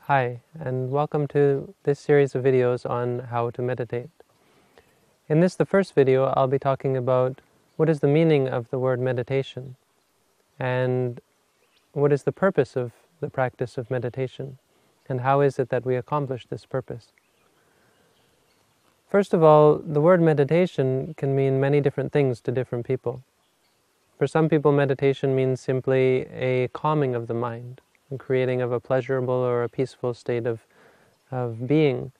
Hi, and welcome to this series of videos on how to meditate. In the first video, I'll be talking about what is the meaning of the word meditation, and what is the purpose of the practice of meditation, and how is it that we accomplish this purpose. First of all, the word meditation can mean many different things to different people. For some people, meditation means simply a calming of the mind, and creating of a pleasurable or a peaceful state of being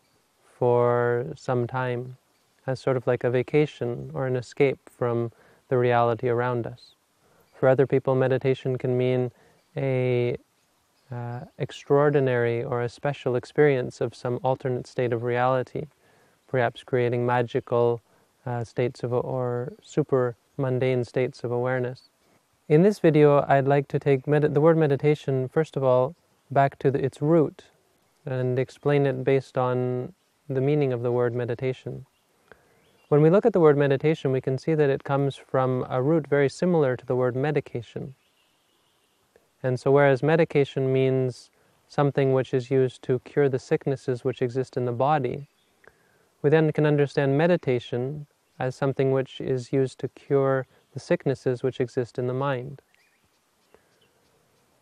for some time, as sort of like a vacation or an escape from the reality around us. For other people, meditation can mean a extraordinary or a special experience of some alternate state of reality, perhaps creating magical states of or super mundane states of awareness. In this video, I'd like to take the word meditation, first of all, back to its root and explain it based on the meaning of the word meditation. When we look at the word meditation, we can see that it comes from a root very similar to the word medication. And so whereas medication means something which is used to cure the sicknesses which exist in the body, we then can understand meditation as something which is used to cure the sicknesses which exist in the mind.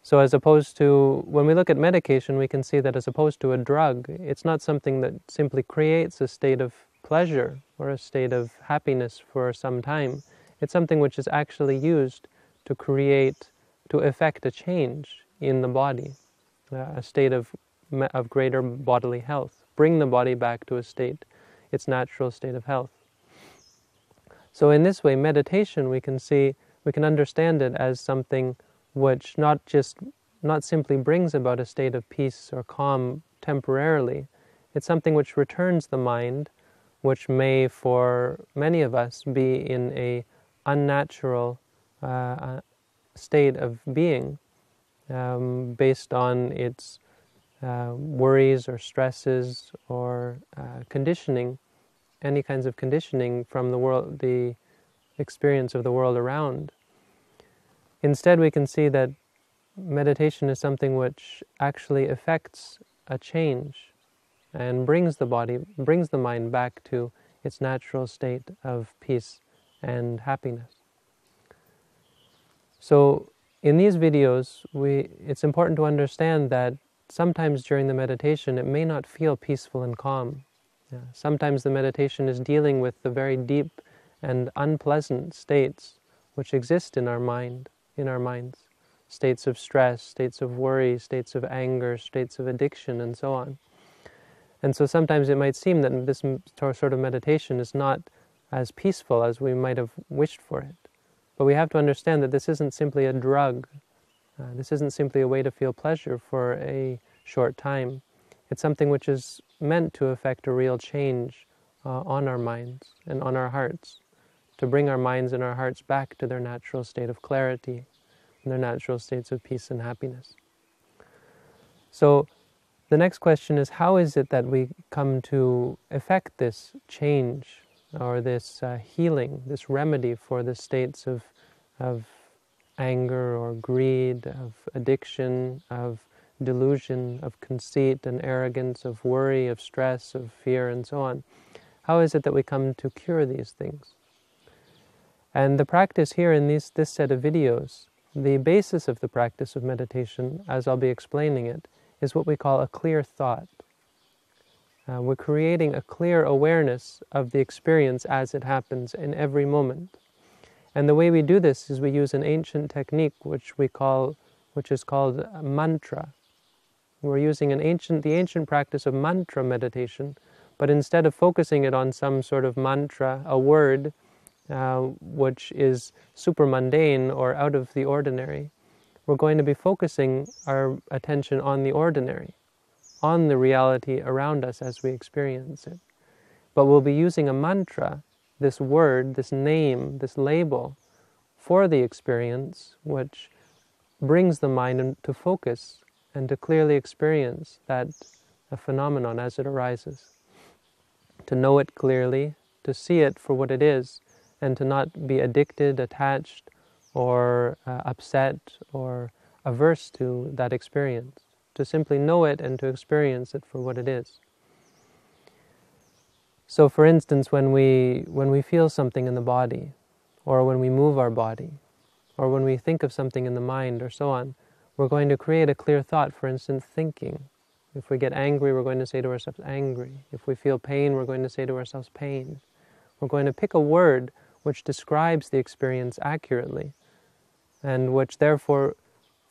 So as opposed to, when we look at medication, we can see that as opposed to a drug, it's not something that simply creates a state of pleasure or a state of happiness for some time. It's something which is actually used to effect a change in the body, a state of greater bodily health, bring the body back to its natural state of health. So in this way, meditation, we can understand it as something which not simply brings about a state of peace or calm temporarily. It's something which returns the mind, which may, for many of us, be in a unnatural state of being, based on its worries or stresses or conditioning, any kinds of conditioning from the world, the experience of the world around. Instead, we can see that meditation is something which actually affects a change and brings the mind back to its natural state of peace and happiness. So in these videos, it's important to understand that sometimes during the meditation, it may not feel peaceful and calm. Sometimes the meditation is dealing with the very deep and unpleasant states which exist in our minds. States of stress, states of worry, states of anger, states of addiction, and so on. And so sometimes it might seem that this sort of meditation is not as peaceful as we might have wished for it. But we have to understand that this isn't simply a drug. This isn't simply a way to feel pleasure for a short time. It's something which is meant to effect a real change on our minds and on our hearts, to bring our minds and our hearts back to their natural state of clarity and their natural states of peace and happiness. So the next question is, how is it that we come to effect this change or this healing, this remedy for the states of anger or greed, of addiction, of delusion, of conceit and arrogance, of worry, of stress, of fear, and so on? How is it that we come to cure these things? And the practice here in this set of videos, the basis of the practice of meditation, as I'll be explaining it, is what we call a clear thought. We're creating a clear awareness of the experience as it happens in every moment. And the way we do this is we use an ancient technique which is called mantra. We're using the ancient practice of mantra meditation, but instead of focusing it on some sort of mantra, a word, which is super mundane or out of the ordinary, we're going to be focusing our attention on the ordinary, on the reality around us as we experience it. But we'll be using a mantra, this word, this name, this label, for the experience, which brings the mind into focus and to clearly experience that phenomenon as it arises. To know it clearly, to see it for what it is, and to not be addicted, attached, or upset, or averse to that experience. to simply know it and to experience it for what it is. So for instance, when we feel something in the body, or when we move our body, or when we think of something in the mind, or so on, we're going to create a clear thought, for instance, thinking. If we get angry, we're going to say to ourselves, angry. If we feel pain, we're going to say to ourselves, pain. We're going to pick a word which describes the experience accurately, and which therefore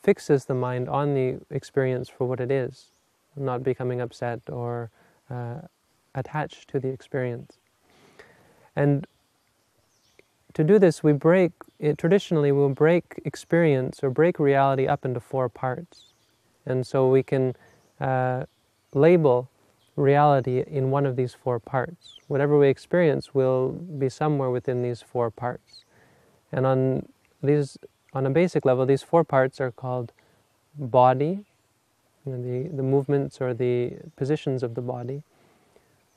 fixes the mind on the experience for what it is, not becoming upset or attached to the experience. And to do this, traditionally we'll break experience or break reality up into 4 parts. And so we can label reality in one of these 4 parts. Whatever we experience will be somewhere within these 4 parts. And on a basic level, these 4 parts are called body, the movements or the positions of the body,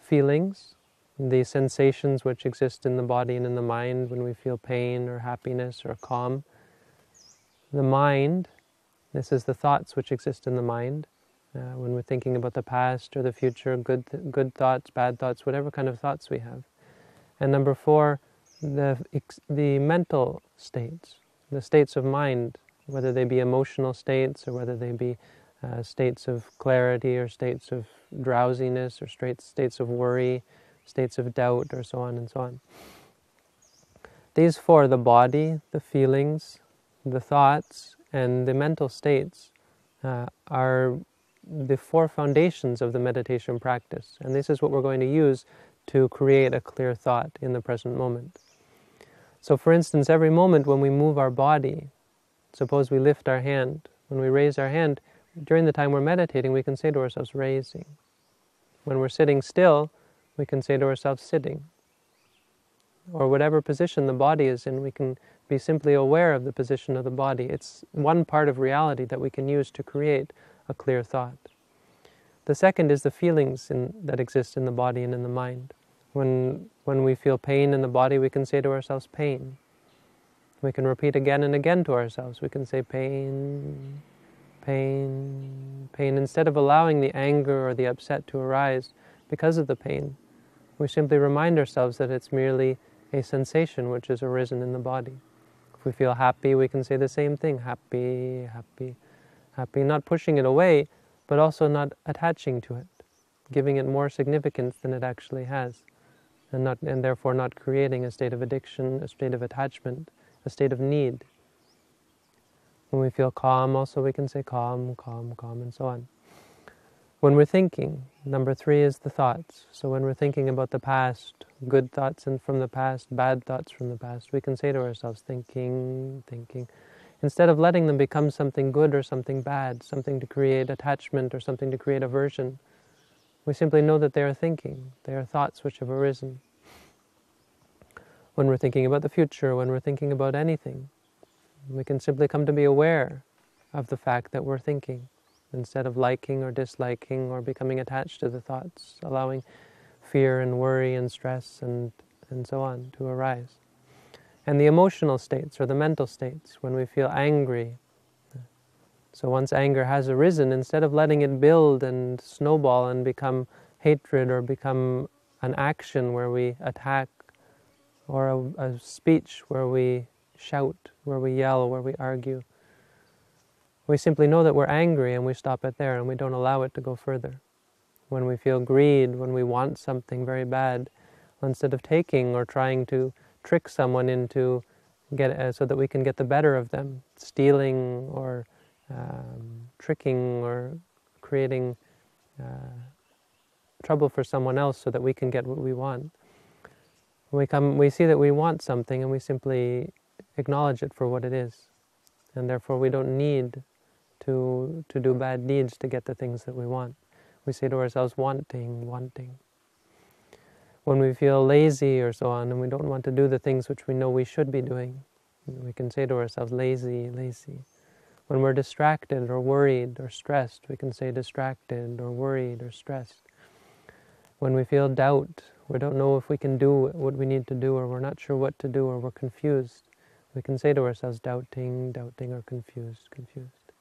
feelings, the sensations which exist in the body and in the mind when we feel pain or happiness or calm. The mind, this is the thoughts which exist in the mind, when we're thinking about the past or the future, good thoughts, bad thoughts, whatever kind of thoughts we have. And number 4, the mental states, the states of mind, whether they be emotional states or whether they be states of clarity or states of drowsiness or states of worry, states of doubt, or so on and so on. These 4, the body, the feelings, the thoughts, and the mental states, are the 4 foundations of the meditation practice. And this is what we're going to use to create a clear thought in the present moment. So for instance, every moment when we move our body, suppose we lift our hand, when we raise our hand, during the time we're meditating, we can say to ourselves, raising. When we're sitting still, we can say to ourselves, sitting. Or whatever position the body is in, we can be simply aware of the position of the body. It's one part of reality that we can use to create a clear thought. The second is the feelings that exist in the body and in the mind. When we feel pain in the body, we can say to ourselves, pain. We can repeat again and again to ourselves. We can say, pain, pain, pain. Instead of allowing the anger or the upset to arise because of the pain, we simply remind ourselves that it's merely a sensation which has arisen in the body. If we feel happy, we can say the same thing, happy, happy, happy, not pushing it away, but also not attaching to it, giving it more significance than it actually has, and therefore not creating a state of addiction, a state of attachment, a state of need. When we feel calm, also we can say calm, calm, calm, and so on. When we're thinking, number 3 is the thoughts. So when we're thinking about the past, good thoughts from the past, bad thoughts from the past, we can say to ourselves, thinking, thinking, instead of letting them become something good or something bad, something to create attachment or something to create aversion. We simply know that they are thinking, they are thoughts which have arisen. When we're thinking about the future, when we're thinking about anything, we can simply come to be aware of the fact that we're thinking, instead of liking or disliking or becoming attached to the thoughts, allowing fear and worry and stress and so on to arise. And the emotional states or the mental states, when we feel angry. So once anger has arisen, instead of letting it build and snowball and become hatred or become an action where we attack, or a speech where we shout, where we yell, where we argue, we simply know that we're angry and we stop it there and we don't allow it to go further. When we feel greed, when we want something very bad, instead of taking or trying to trick someone into so that we can get the better of them, stealing or tricking or creating trouble for someone else so that we can get what we want. We see that we want something and we simply acknowledge it for what it is. And therefore we don't need to do bad deeds to get the things that we want. We say to ourselves, wanting, wanting. When we feel lazy or so on and we don't want to do the things which we know we should be doing, we can say to ourselves, lazy, lazy. When we're distracted or worried or stressed, we can say distracted or worried or stressed. When we feel doubt, we don't know if we can do what we need to do, or we're not sure what to do, or we're confused, we can say to ourselves, doubting, doubting, or confused, confused.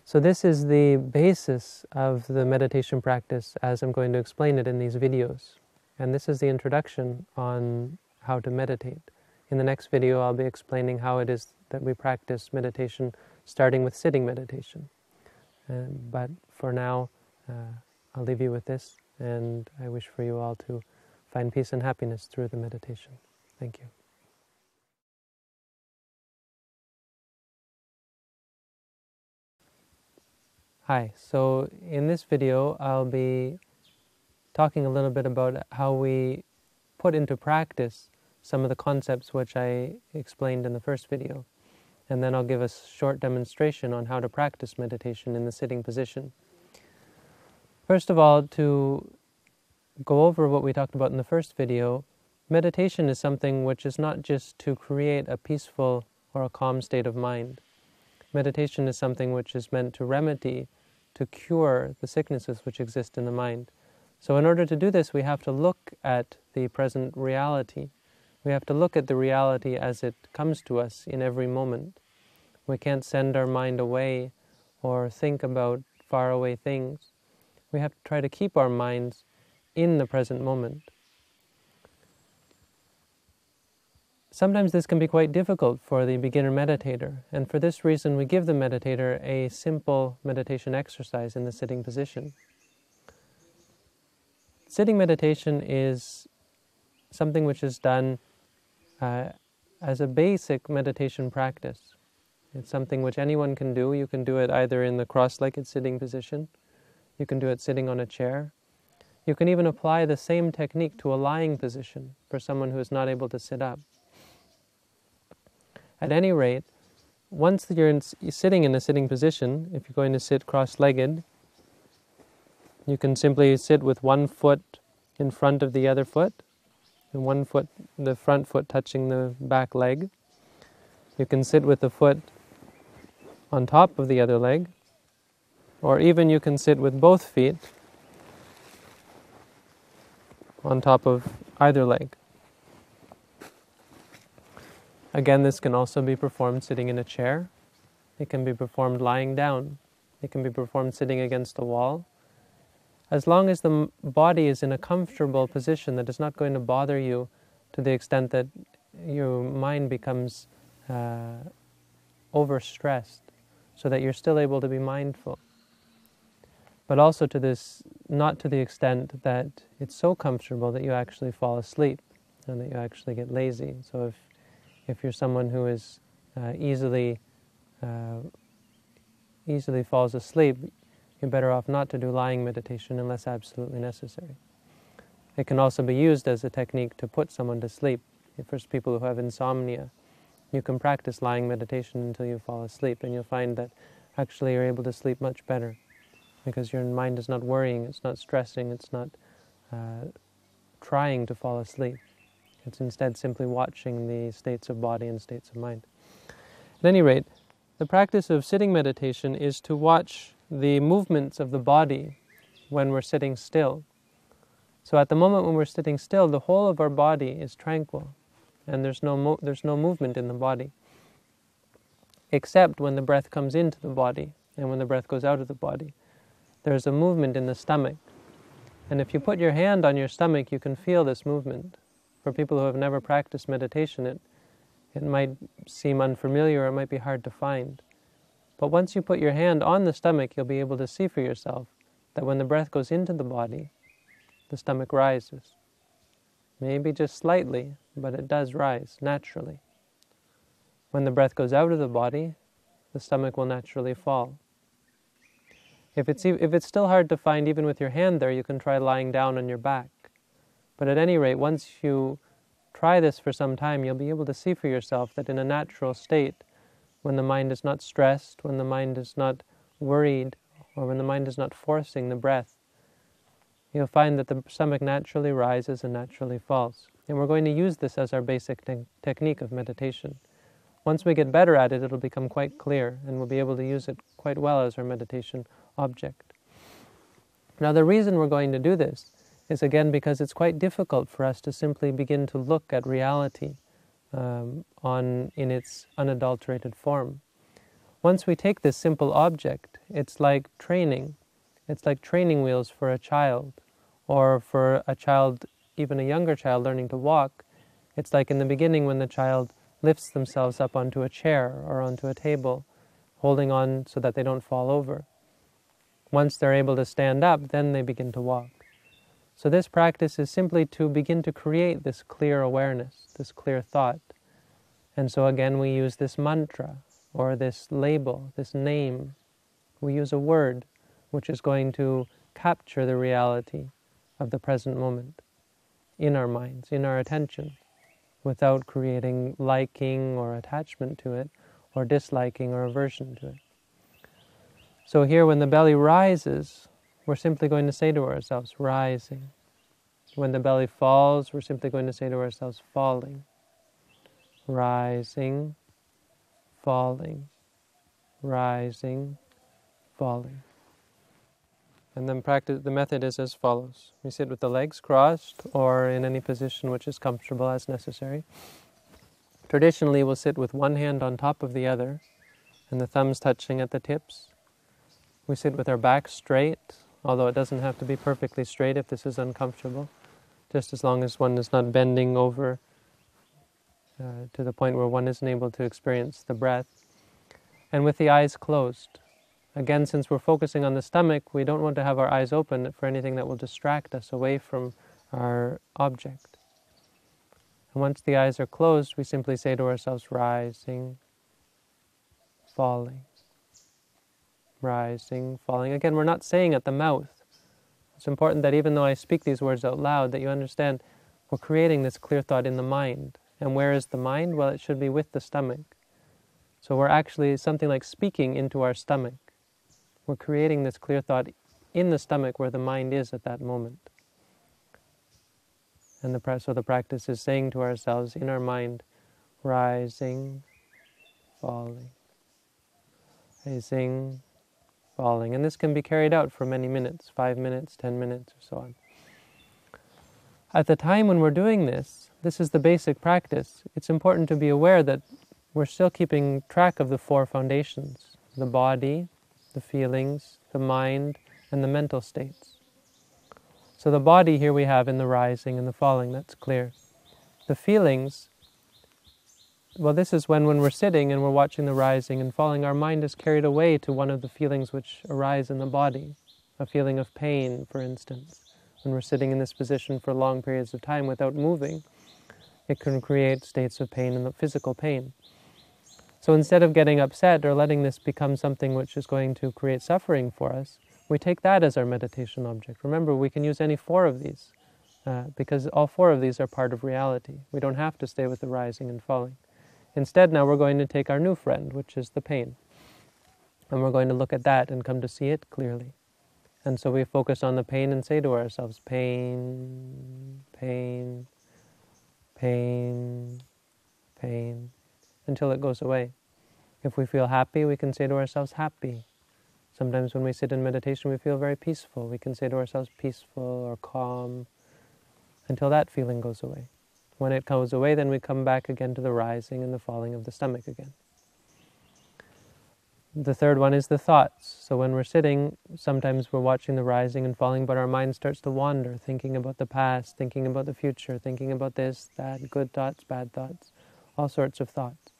So this is the basis of the meditation practice as I'm going to explain it in these videos. And this is the introduction on how to meditate. In the next video, I'll be explaining how it is that we practice meditation, starting with sitting meditation. But for now, I'll leave you with this, and I wish for you all to find peace and happiness through the meditation. Thank you. Hi, so in this video I'll be talking a little bit about how we put into practice some of the concepts which I explained in the first video. And then I'll give a short demonstration on how to practice meditation in the sitting position. First of all, to go over what we talked about in the first video, meditation is something which is not just to create a peaceful or a calm state of mind. Meditation is something which is meant to remedy, to cure the sicknesses which exist in the mind. So in order to do this, we have to look at the present reality. We have to look at the reality as it comes to us in every moment. We can't send our mind away or think about faraway things. We have to try to keep our minds in the present moment. Sometimes this can be quite difficult for the beginner meditator, and for this reason we give the meditator a simple meditation exercise in the sitting position. Sitting meditation is something which is done as a basic meditation practice. It's something which anyone can do. You can do it either in the cross-legged sitting position, you can do it sitting on a chair. You can even apply the same technique to a lying position for someone who is not able to sit up. At any rate, once you're sitting in a sitting position, if you're going to sit cross-legged, you can simply sit with one foot in front of the other foot, and one foot, the front foot touching the back leg. You can sit with the foot on top of the other leg, or even you can sit with both feet on top of either leg. Again, this can also be performed sitting in a chair. It can be performed lying down. It can be performed sitting against a wall. As long as the body is in a comfortable position that is not going to bother you to the extent that your mind becomes overstressed, so that you're still able to be mindful. But also to this, not to the extent that it's so comfortable that you actually fall asleep and that you actually get lazy. So if you're someone who is easily falls asleep, you're better off not to do lying meditation unless absolutely necessary. It can also be used as a technique to put someone to sleep. For people who have insomnia, you can practice lying meditation until you fall asleep, and you'll find that actually you're able to sleep much better because your mind is not worrying, it's not stressing, it's not trying to fall asleep. It's instead simply watching the states of body and states of mind. At any rate, the practice of sitting meditation is to watch the movements of the body when we're sitting still. So at the moment when we're sitting still, the whole of our body is tranquil, and there's no movement in the body, except when the breath comes into the body and when the breath goes out of the body. There's a movement in the stomach, and if you put your hand on your stomach, you can feel this movement. For people who have never practiced meditation, it might seem unfamiliar, or it might be hard to find. But once you put your hand on the stomach, you'll be able to see for yourself that when the breath goes into the body, the stomach rises. Maybe just slightly, but it does rise naturally. When the breath goes out of the body, the stomach will naturally fall. If it's still hard to find even with your hand there, you can try lying down on your back. But at any rate, once you try this for some time, you'll be able to see for yourself that in a natural state, when the mind is not stressed, when the mind is not worried, or when the mind is not forcing the breath, you'll find that the stomach naturally rises and naturally falls. And we're going to use this as our basic technique of meditation. Once we get better at it, it'll become quite clear, and we'll be able to use it quite well as our meditation object. Now, the reason we're going to do this is again because it's quite difficult for us to simply begin to look at reality in its unadulterated form. once we take this simple object, it's like training. It's like training wheels for a child, or for a child, even a younger child learning to walk. It's like in the beginning when the child lifts themselves up onto a chair or onto a table, holding on so that they don't fall over. Once they're able to stand up, then they begin to walk. So this practice is simply to begin to create this clear awareness, this clear thought. And so again we use this mantra, or this label, this name. We use a word which is going to capture the reality of the present moment in our minds, in our attention, without creating liking or attachment to it, or disliking or aversion to it. So here when the belly rises, we're simply going to say to ourselves, rising. When the belly falls, we're simply going to say to ourselves, falling. Rising, falling, rising, falling. And then the method is as follows. We sit with the legs crossed, or in any position which is comfortable as necessary. Traditionally, we'll sit with one hand on top of the other, and the thumbs touching at the tips. We sit with our back straight, although it doesn't have to be perfectly straight if this is uncomfortable, just as long as one is not bending over to the point where one isn't able to experience the breath. And with the eyes closed. Again, since we're focusing on the stomach, we don't want to have our eyes open for anything that will distract us away from our object. And once the eyes are closed, we simply say to ourselves, rising, falling. Rising, falling. Again, we're not saying at the mouth. It's important that even though I speak these words out loud, that you understand we're creating this clear thought in the mind. And where is the mind? Well, it should be with the stomach. So we're actually something like speaking into our stomach. We're creating this clear thought in the stomach where the mind is at that moment. And so the practice is saying to ourselves in our mind, rising, falling, rising, falling. And this can be carried out for many minutes, 5 minutes, 10 minutes, or so on. At the time when we're doing this, this is the basic practice. It's important to be aware that we're still keeping track of the 4 foundations: the body, the feelings, the mind, and the mental states. So the body here we have in the rising and the falling, that's clear. The feelings, well, this is when we're sitting and we're watching the rising and falling, our mind is carried away to one of the feelings which arise in the body. A feeling of pain, for instance. When we're sitting in this position for long periods of time without moving, it can create states of pain and the physical pain. So instead of getting upset or letting this become something which is going to create suffering for us, we take that as our meditation object. Remember, we can use any 4 of these, because all 4 of these are part of reality. We don't have to stay with the rising and falling. Instead, now we're going to take our new friend, which is the pain. And we're going to look at that and come to see it clearly. And so we focus on the pain and say to ourselves, pain, pain, pain, pain, until it goes away. If we feel happy, we can say to ourselves, happy. Sometimes when we sit in meditation, we feel very peaceful. We can say to ourselves, peaceful or calm, until that feeling goes away. When it goes away, then we come back again to the rising and the falling of the stomach again. The third one is the thoughts. So when we're sitting, sometimes we're watching the rising and falling, but our mind starts to wander, thinking about the past, thinking about the future, thinking about this, that, good thoughts, bad thoughts, all sorts of thoughts.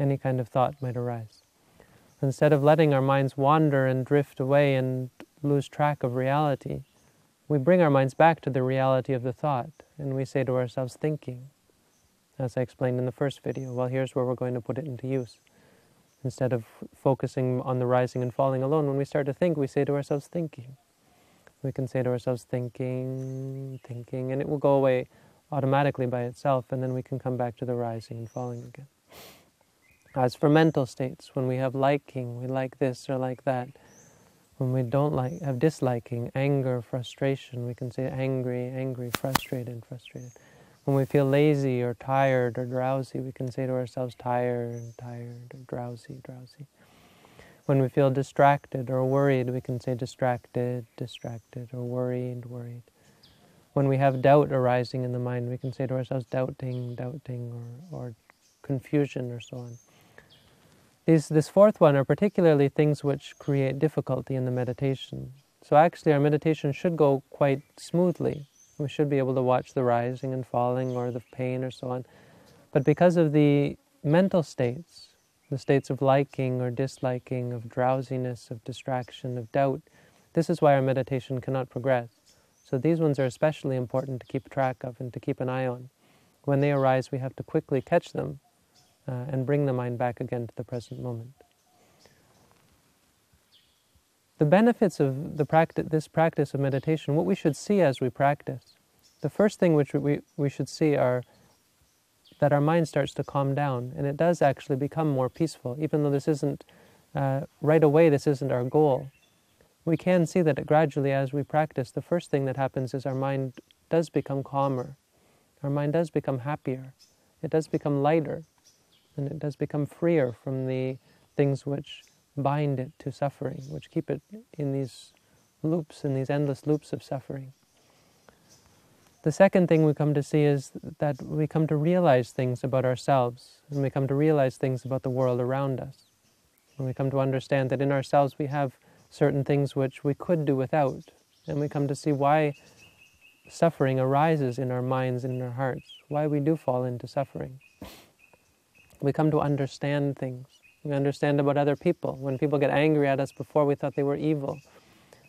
Any kind of thought might arise. Instead of letting our minds wander and drift away and lose track of reality, we bring our minds back to the reality of the thought, and we say to ourselves, thinking. As I explained in the first video, well, here's where we're going to put it into use. Instead of focusing on the rising and falling alone, when we start to think, we say to ourselves, thinking. We can say to ourselves, thinking, thinking, and it will go away automatically by itself, and then we can come back to the rising and falling again. As for mental states, when we have liking, we like this or like that. When we don't like, have disliking, anger, frustration, we can say angry, angry, frustrated, frustrated. When we feel lazy or tired or drowsy, we can say to ourselves, tired, tired, or drowsy, drowsy. When we feel distracted or worried, we can say distracted, distracted, or worried, worried. When we have doubt arising in the mind, we can say to ourselves, doubting, doubting, or confusion, or so on. This fourth one are particularly things which create difficulty in the meditation. So actually our meditation should go quite smoothly. We should be able to watch the rising and falling or the pain or so on. But because of the mental states, the states of liking or disliking, of drowsiness, of distraction, of doubt, this is why our meditation cannot progress. So these ones are especially important to keep track of and to keep an eye on. When they arise, we have to quickly catch them and bring the mind back again to the present moment. The benefits of this practice of meditation, what we should see as we practice, the first thing which we should see are that our mind starts to calm down, and it does actually become more peaceful, even though this isn't, right away this isn't our goal. We can see that gradually as we practice, the first thing that happens is our mind does become calmer. Our mind does become happier. It does become lighter, and it does become freer from the things which bind it to suffering, which keep it in these loops, in these endless loops of suffering. The second thing we come to see is that we come to realize things about ourselves, and we come to realize things about the world around us. And we come to understand that in ourselves we have certain things which we could do without, and we come to see why suffering arises in our minds and in our hearts, why we do fall into suffering. We come to understand things. We understand about other people. When people get angry at us, before we thought they were evil.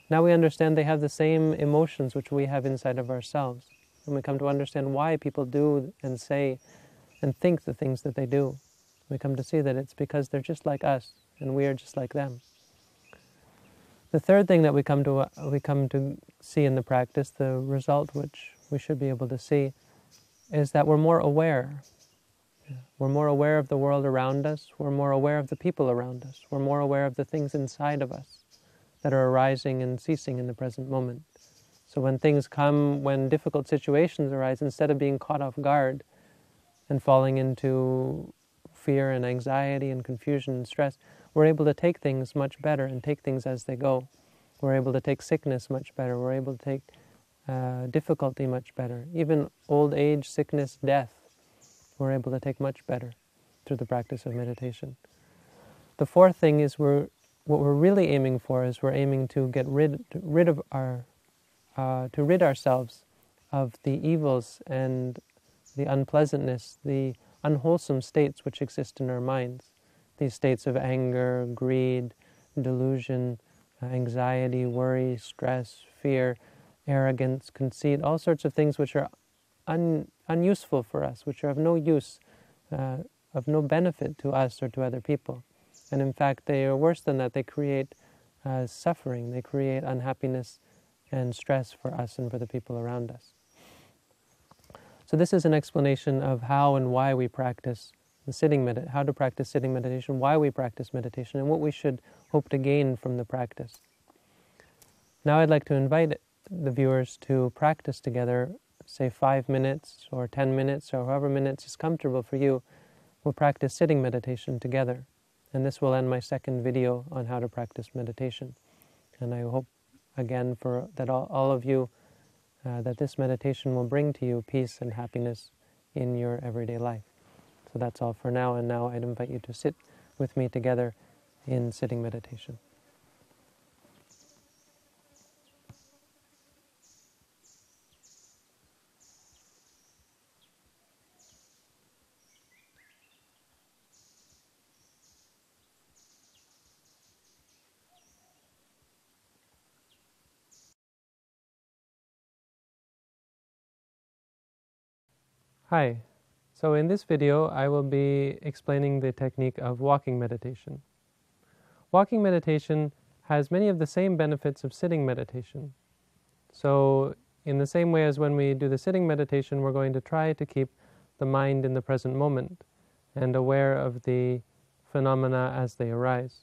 Now we understand they have the same emotions which we have inside of ourselves. And we come to understand why people do and say and think the things that they do. We come to see that it's because they're just like us and we are just like them. The third thing that we come to see in the practice, the result which we should be able to see, is that we're more aware. We're more aware of the world around us. We're more aware of the people around us. We're more aware of the things inside of us that are arising and ceasing in the present moment. So when things come, when difficult situations arise, instead of being caught off guard and falling into fear and anxiety and confusion and stress, we're able to take things much better and take things as they go. We're able to take sickness much better. We're able to take difficulty much better. Even old age, sickness, death, we're able to take much better through the practice of meditation. The fourth thing is what we're really aiming for is we're aiming to get rid ourselves of the evils and the unpleasantness, the unwholesome states which exist in our minds. These states of anger, greed, delusion, anxiety, worry, stress, fear, arrogance, conceit, all sorts of things which are unuseful for us, which are of no use, of no benefit to us or to other people. And in fact, they are worse than that. They create suffering. They create unhappiness and stress for us and for the people around us. So this is an explanation of how and why we practice how to practice sitting meditation, why we practice meditation, and what we should hope to gain from the practice. Now I'd like to invite the viewers to practice together, say 5 minutes or 10 minutes or however minutes is comfortable for you. We'll practice sitting meditation together. And this will end my second video on how to practice meditation. And I hope, again, that all of you, that this meditation will bring to you peace and happiness in your everyday life. So that's all for now, and now I'd invite you to sit with me together in sitting meditation. Hi. So in this video, I will be explaining the technique of walking meditation. Walking meditation has many of the same benefits of sitting meditation. So in the same way as when we do the sitting meditation, we're going to try to keep the mind in the present moment and aware of the phenomena as they arise,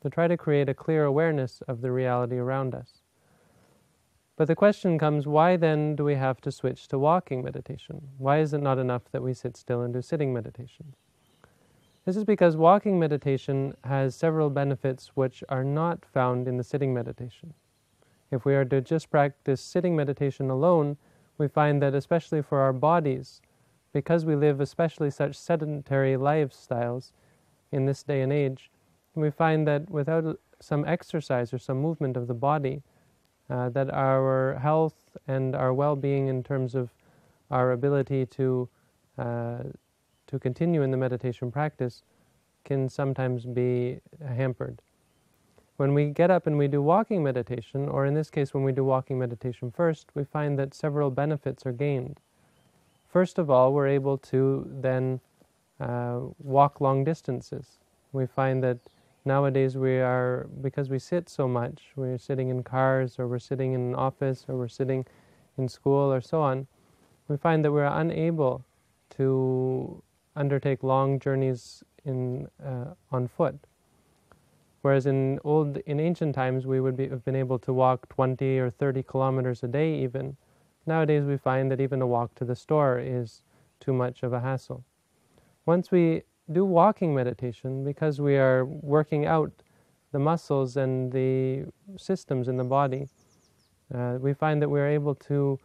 to try to create a clear awareness of the reality around us. But the question comes, why then do we have to switch to walking meditation? Why is it not enough that we sit still and do sitting meditation? This is because walking meditation has several benefits which are not found in the sitting meditation. If we are to just practice sitting meditation alone, we find that especially for our bodies, because we live especially such sedentary lifestyles, in this day and age. And we find that without some exercise or some movement of the body, that our health and our well-being in terms of our ability to continue in the meditation practice can sometimes be hampered. When we get up and we do walking meditation, or in this case when we do walking meditation first, we find that several benefits are gained. First of all, we're able to then walk long distances. We find that nowadays because we sit so much, we're sitting in cars, or we're sitting in an office, or we're sitting in school, or so on, we find that we're unable to undertake long journeys on foot. Whereas in ancient times we would have been able to walk 20 or 30 kilometers a day even. Nowadays we find that even a walk to the store is too much of a hassle. Once we do walking meditation, because we are working out the muscles and the systems in the body, we find that we're able to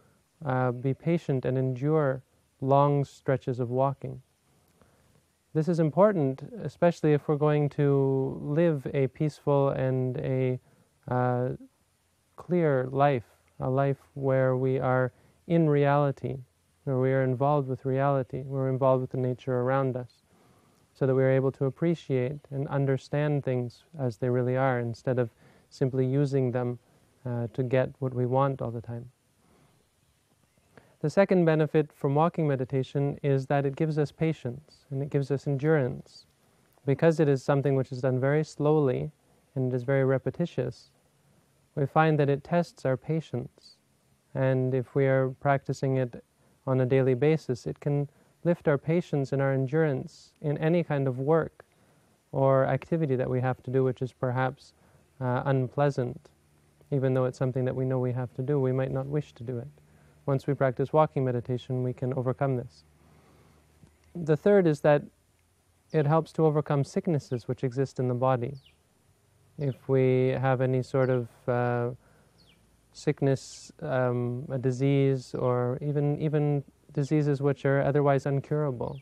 be patient and endure long stretches of walking. This is important, especially if we're going to live a peaceful and a clear life, a life where we are in reality, where we are involved with reality, we're involved with the nature around us, so that we're able to appreciate and understand things as they really are, instead of simply using them to get what we want all the time. The second benefit from walking meditation is that it gives us patience and it gives us endurance. Because it is something which is done very slowly and it is very repetitious, we find that it tests our patience. And if we are practicing it on a daily basis, it can lift our patience and our endurance in any kind of work or activity that we have to do, which is perhaps unpleasant. Even though it's something that we know we have to do, we might not wish to do it. Once we practice walking meditation, we can overcome this. The third is that it helps to overcome sicknesses which exist in the body. If we have any sort of sickness, a disease, or even diseases which are otherwise uncurable.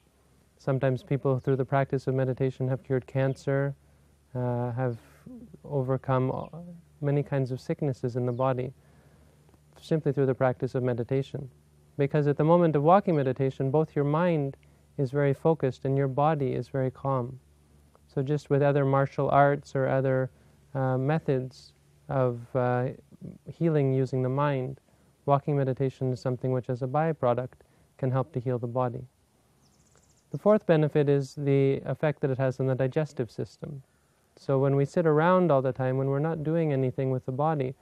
Sometimes people through the practice of meditation have cured cancer, have overcome many kinds of sicknesses in the body, simply through the practice of meditation. Because at the moment of walking meditation, both your mind is very focused and your body is very calm. So just with other martial arts or other methods of healing using the mind, walking meditation is something which as a byproduct can help to heal the body. The fourth benefit is the effect that it has on the digestive system. So when we sit around all the time, when we're not doing anything with the body,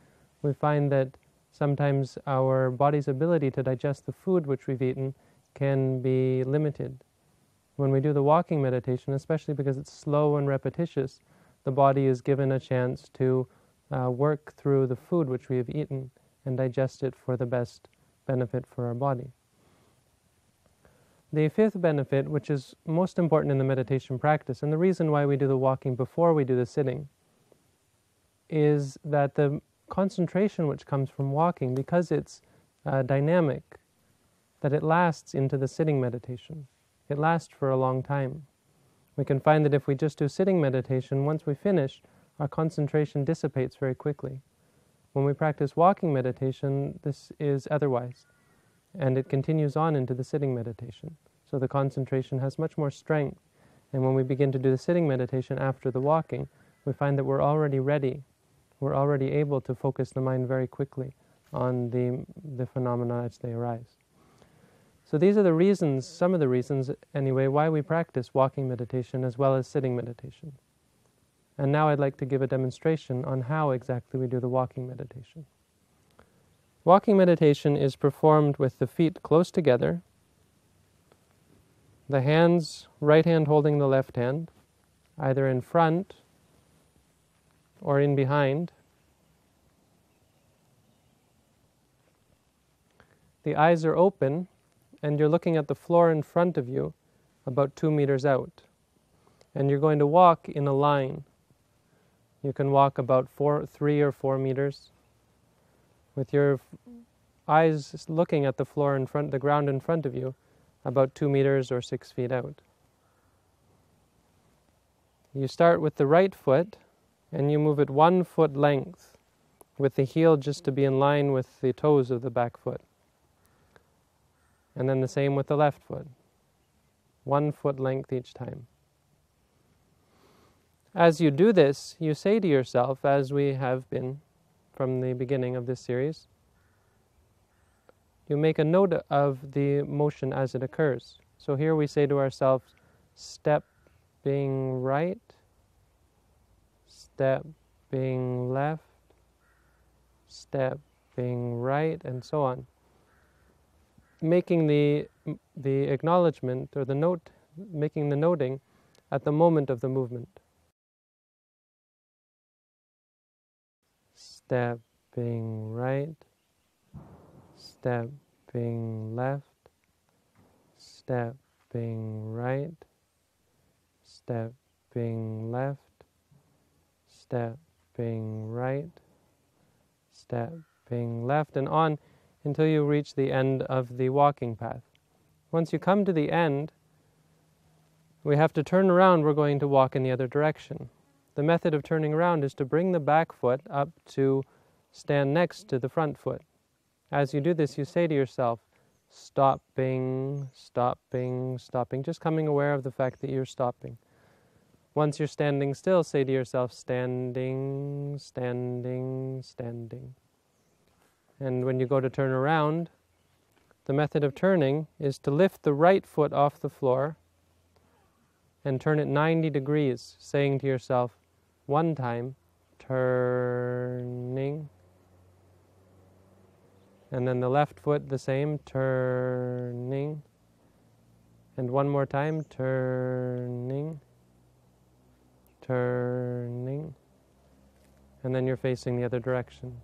we find that sometimes our body's ability to digest the food which we've eaten can be limited. When we do the walking meditation, especially because it's slow and repetitious, the body is given a chance to work through the food which we have eaten and digest it for the best benefit for our body. The fifth benefit, which is most important in the meditation practice, and the reason why we do the walking before we do the sitting, is that the concentration which comes from walking, because it's dynamic, that it lasts into the sitting meditation. It lasts for a long time. We can find that if we just do sitting meditation, once we finish, our concentration dissipates very quickly. When we practice walking meditation, this is otherwise, and it continues on into the sitting meditation. So the concentration has much more strength, and when we begin to do the sitting meditation after the walking, we find that we're already ready. We're already able to focus the mind very quickly on the phenomena as they arise. So these are the reasons, some of the reasons anyway, why we practice walking meditation as well as sitting meditation. And now I'd like to give a demonstration on how exactly we do the walking meditation. Walking meditation is performed with the feet close together, the hands, right hand holding the left hand, either in front or in behind. The eyes are open, and you're looking at the floor in front of you about 2 meters out. And you're going to walk in a line. You can walk about 3 or 4 meters with your eyes looking at the floor in front, the ground in front of you, about 2 meters or 6 feet out. You start with the right foot and you move it 1 foot length with the heel just to be in line with the toes of the back foot. And then the same with the left foot. 1 foot length each time. As you do this, you say to yourself, as we have been from the beginning of this series, you make a note of the motion as it occurs. So here we say to ourselves, stepping right, stepping left, stepping right, and so on. Making the acknowledgement or the note, making the noting at the moment of the movement. Stepping right, stepping left, stepping right, stepping left, stepping right, stepping left, and on until you reach the end of the walking path. Once you come to the end, we have to turn around. We're going to walk in the other direction. The method of turning around is to bring the back foot up to stand next to the front foot. As you do this, you say to yourself, stopping, stopping, stopping, just coming aware of the fact that you're stopping. Once you're standing still, say to yourself, standing, standing, standing. And when you go to turn around, the method of turning is to lift the right foot off the floor and turn it 90 degrees, saying to yourself, 1 time, turning. And then the left foot the same, turning. And 1 more time, turning, turning. And then you're facing the other direction.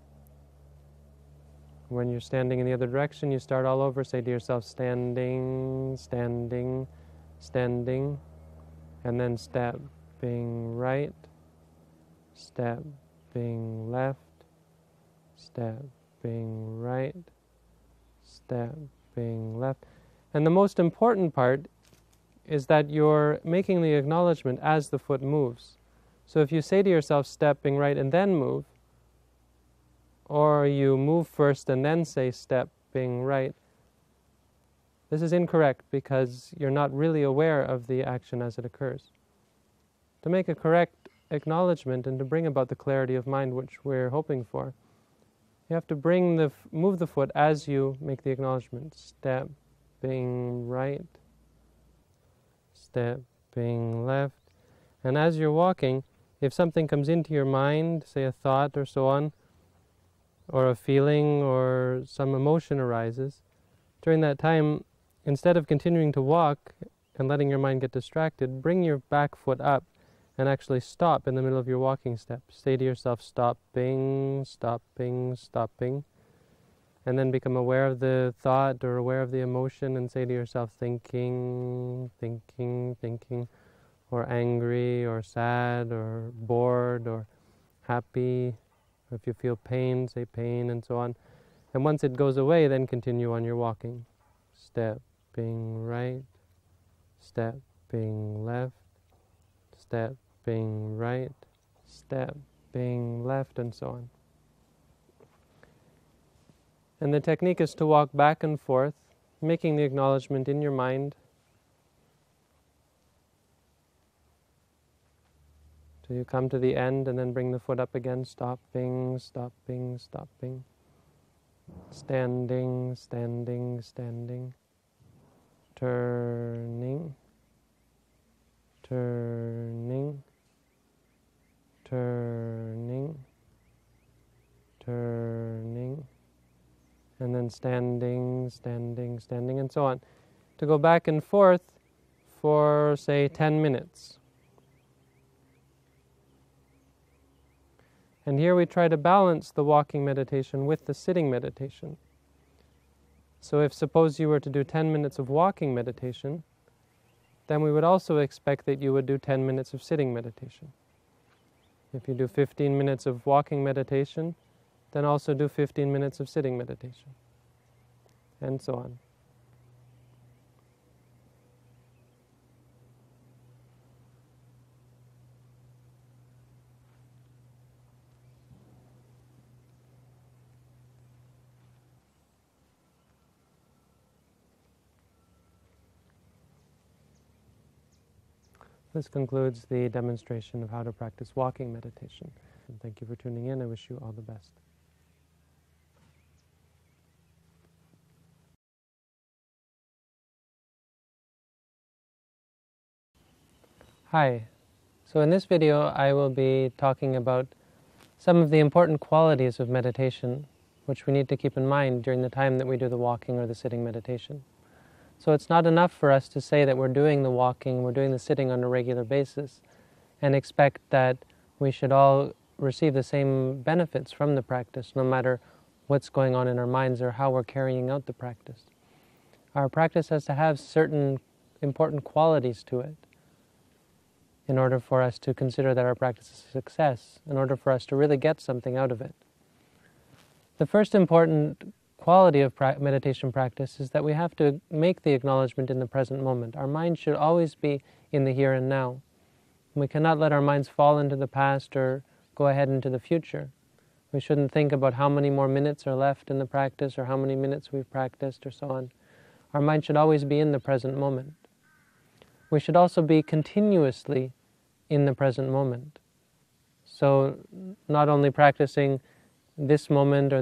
When you're standing in the other direction, you start all over, say to yourself, standing, standing, standing, and then stepping right, stepping left, stepping right, stepping left. And the most important part is that you're making the acknowledgement as the foot moves. So if you say to yourself, stepping right, and then move, or you move first and then say stepping right, this is incorrect because you're not really aware of the action as it occurs. To make a correct acknowledgement and to bring about the clarity of mind which we're hoping for, you have to move the foot as you make the acknowledgement. Stepping right, stepping left. And as you're walking, if something comes into your mind, say a thought or so on, or a feeling or some emotion arises, during that time, instead of continuing to walk and letting your mind get distracted, bring your back foot up and actually stop in the middle of your walking steps. Say to yourself, stopping, stopping, stopping, and then become aware of the thought or aware of the emotion and say to yourself, thinking, thinking, thinking, or angry, or sad, or bored, or happy. If you feel pain, say pain, and so on. And once it goes away, then continue on your walking. Stepping right, stepping left, stepping right, stepping left, and so on. And the technique is to walk back and forth, making the acknowledgement in your mind, till you come to the end and then bring the foot up again, stopping, stopping, stopping, standing, standing, standing, turning, turning, turning, turning, and then standing, standing, standing, and so on. To go back and forth for, say, 10 minutes. And here we try to balance the walking meditation with the sitting meditation. So if suppose you were to do 10 minutes of walking meditation, then we would also expect that you would do 10 minutes of sitting meditation. If you do 15 minutes of walking meditation, then also do 15 minutes of sitting meditation, and so on. This concludes the demonstration of how to practice walking meditation. And thank you for tuning in. I wish you all the best. Hi. So in this video, I will be talking about some of the important qualities of meditation, which we need to keep in mind during the time that we do the walking or the sitting meditation. So it's not enough for us to say that we're doing the walking, we're doing the sitting on a regular basis, and expect that we should all receive the same benefits from the practice, no matter what's going on in our minds or how we're carrying out the practice. Our practice has to have certain important qualities to it in order for us to consider that our practice is a success, in order for us to really get something out of it. The first important quality of meditation practice is that we have to make the acknowledgement in the present moment. Our mind should always be in the here and now. We cannot let our minds fall into the past or go ahead into the future. We shouldn't think about how many more minutes are left in the practice or how many minutes we've practiced or so on. Our mind should always be in the present moment. We should also be continuously in the present moment. So not only practicing this moment,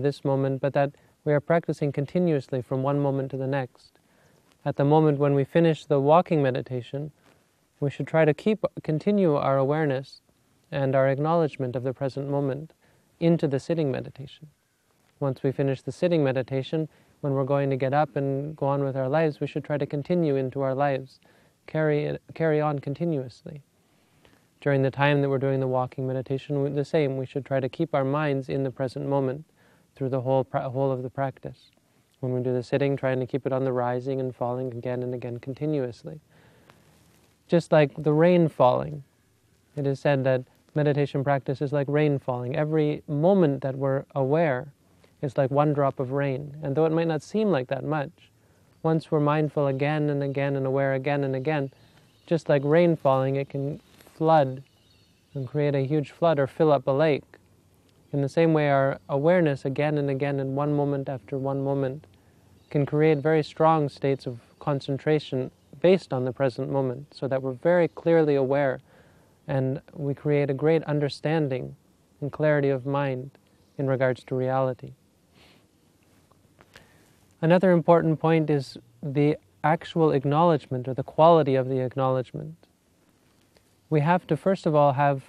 but that we are practicing continuously from one moment to the next. At the moment when we finish the walking meditation, we should try to continue our awareness and our acknowledgement of the present moment into the sitting meditation. Once we finish the sitting meditation, when we're going to get up and go on with our lives, we should try to continue into our lives, carry on continuously. During the time that we're doing the walking meditation, the same, we should try to keep our minds in the present moment through the whole of the practice. When we do the sitting, trying to keep it on the rising and falling again and again continuously. Just like the rain falling. It is said that meditation practice is like rain falling. Every moment that we're aware is like one drop of rain. And though it might not seem like that much, once we're mindful again and again and aware again and again, just like rain falling, it can flood and create a huge flood or fill up a lake. In the same way, our awareness again and again in one moment after one moment can create very strong states of concentration based on the present moment, so that we're very clearly aware and we create a great understanding and clarity of mind in regards to reality. Another important point is the actual acknowledgement, or the quality of the acknowledgement. We have to, first of all, have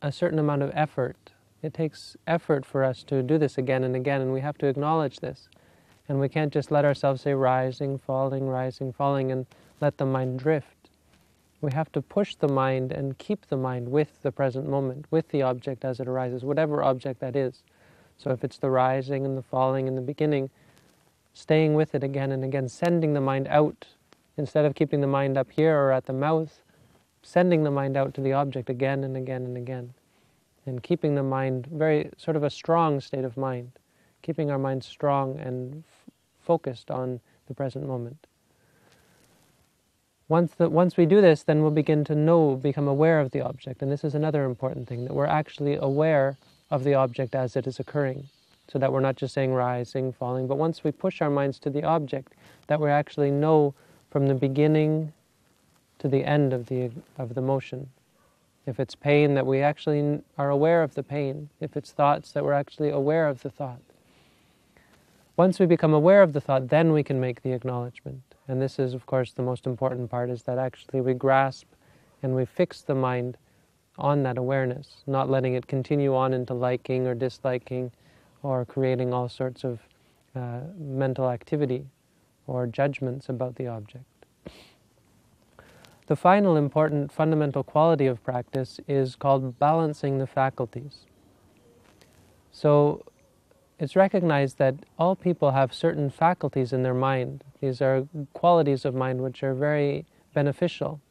a certain amount of effort. It takes effort for us to do this again and again, and we have to acknowledge this. And we can't just let ourselves say rising, falling, and let the mind drift. We have to push the mind and keep the mind with the present moment, with the object as it arises, whatever object that is. So if it's the rising and the falling in the beginning, staying with it again and again, sending the mind out, instead of keeping the mind up here or at the mouth, sending the mind out to the object again and again and again, and keeping the mind very sort of a strong state of mind, keeping our mind strong and focused on the present moment. Once we do this, then we'll begin to become aware of the object, and this is another important thing, that we're actually aware of the object as it is occurring. So that we're not just saying rising, falling, but once we push our minds to the object, that we actually know from the beginning to the end of the motion. If it's pain, that we actually are aware of the pain. If it's thoughts, that we're actually aware of the thought. Once we become aware of the thought, then we can make the acknowledgement. And this is, of course, the most important part, is that actually we grasp and we fix the mind on that awareness, not letting it continue on into liking or disliking, or creating all sorts of mental activity or judgments about the object. The final important fundamental quality of practice is called balancing the faculties. So it's recognized that all people have certain faculties in their mind. These are qualities of mind which are very beneficial.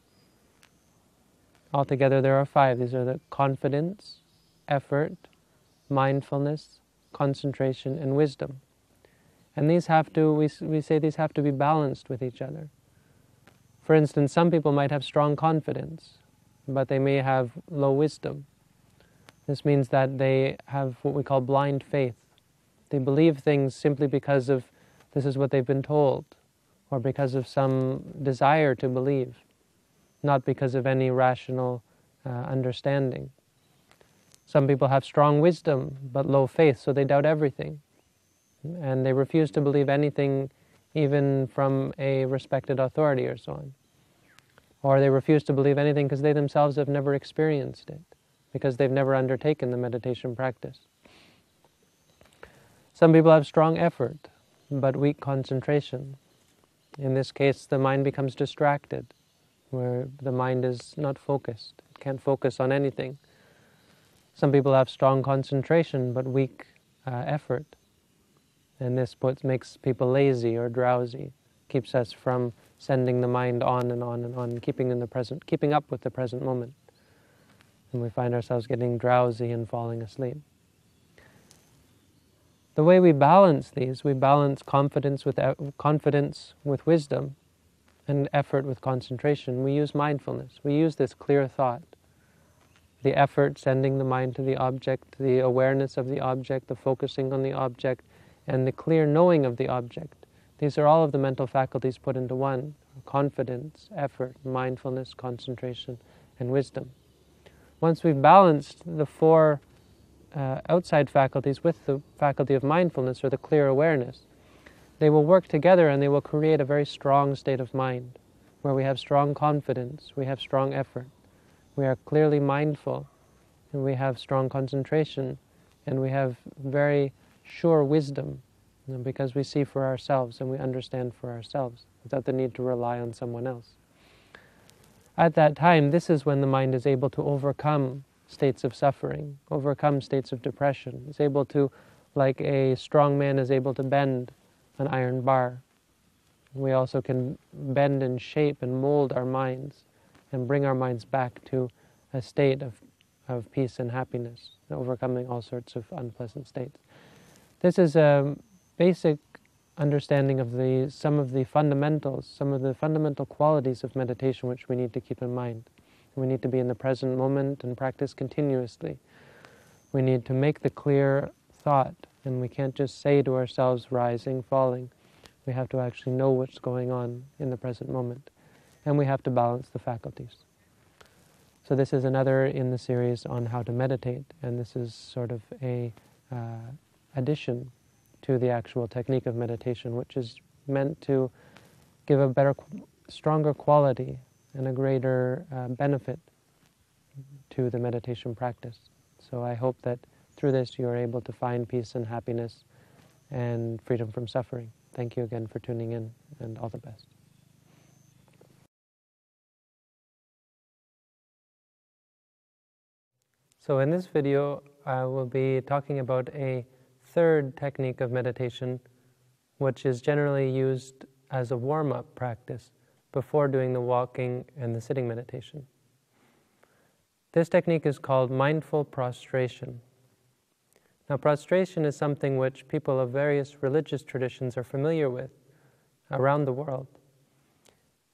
Altogether there are 5. These are the confidence, effort, mindfulness, concentration, and wisdom. And these have to, we say these have to be balanced with each other. For instance, some people might have strong confidence, but they may have low wisdom. This means that they have what we call blind faith. They believe things simply because of this is what they've been told, or because of some desire to believe. not because of any rational understanding. Some people have strong wisdom but low faith, so they doubt everything. And they refuse to believe anything, even from a respected authority or so on. Or they refuse to believe anything because they themselves have never experienced it, because they've never undertaken the meditation practice. Some people have strong effort, but weak concentration. In this case, the mind becomes distracted, where the mind is not focused. It can't focus on anything. Some people have strong concentration, but weak effort. And this makes people lazy or drowsy, keeps us from sending the mind on and on and on, keeping up with the present moment. And we find ourselves getting drowsy and falling asleep. The way we balance these, we balance confidence with wisdom, and effort with concentration. We use mindfulness. We use this clear thought. The effort, sending the mind to the object, the awareness of the object, the focusing on the object, and the clear knowing of the object. These are all of the mental faculties put into one: confidence, effort, mindfulness, concentration, and wisdom. Once we've balanced the four outside faculties with the faculty of mindfulness, or the clear awareness, they will work together and they will create a very strong state of mind, where we have strong confidence, we have strong effort, we are clearly mindful, and we have strong concentration, and we have very sure wisdom, because we see for ourselves and we understand for ourselves without the need to rely on someone else. At that time, this is when the mind is able to overcome states of suffering, overcome states of depression. It's able to, like a strong man is able to bend an iron bar. We also can bend and shape and mold our minds and bring our minds back to a state of peace and happiness, overcoming all sorts of unpleasant states. This is a basic understanding of some of the fundamentals, some of the fundamental qualities of meditation which we need to keep in mind. We need to be in the present moment and practice continuously. We need to make the clear thought, and we can't just say to ourselves, rising, falling. We have to actually know what's going on in the present moment. And we have to balance the faculties. So this is another in the series on how to meditate, and this is sort of a addition to the actual technique of meditation, which is meant to give a better, stronger quality and a greater benefit to the meditation practice. So I hope that through this you are able to find peace and happiness and freedom from suffering. Thank you again for tuning in, and all the best. So in this video, I will be talking about a third technique of meditation, which is generally used as a warm-up practice before doing the walking and the sitting meditation. This technique is called mindful prostration. Now, prostration is something which people of various religious traditions are familiar with around the world.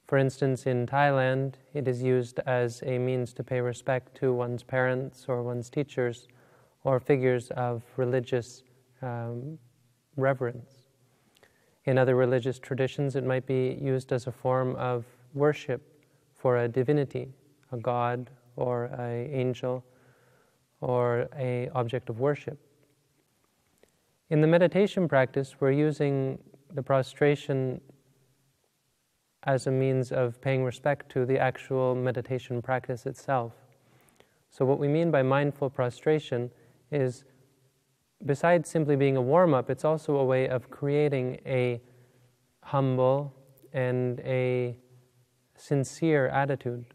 For instance, in Thailand, it is used as a means to pay respect to one's parents or one's teachers or figures of religious reverence. In other religious traditions, it might be used as a form of worship for a divinity, a god or an angel or an object of worship. In the meditation practice, we're using the prostration as a means of paying respect to the actual meditation practice itself. So what we mean by mindful prostration is, besides simply being a warm-up, it's also a way of creating a humble and a sincere attitude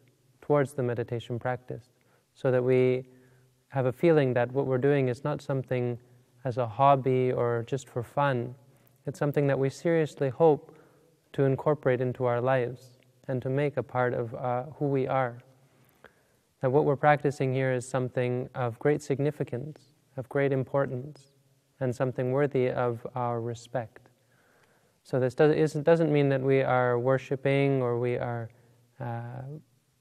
towards the meditation practice, so that we have a feeling that what we're doing is not something as a hobby or just for fun. It's something that we seriously hope to incorporate into our lives and to make a part of who we are. That what we're practicing here is something of great significance, of great importance, and something worthy of our respect. So this doesn't mean that we are worshiping or we are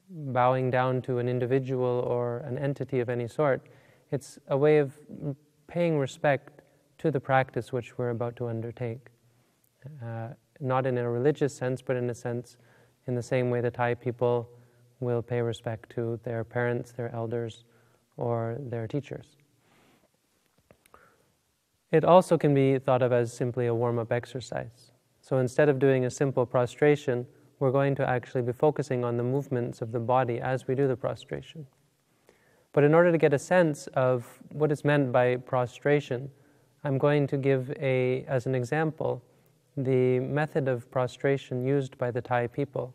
bowing down to an individual or an entity of any sort. It's a way of paying respect to the practice which we're about to undertake. Not in a religious sense, but in a sense, in the same way the Thai people will pay respect to their parents, their elders, or their teachers. It also can be thought of as simply a warm-up exercise. So instead of doing a simple prostration, we're going to actually be focusing on the movements of the body as we do the prostration. But in order to get a sense of what is meant by prostration, I'm going to give as an example, the method of prostration used by the Thai people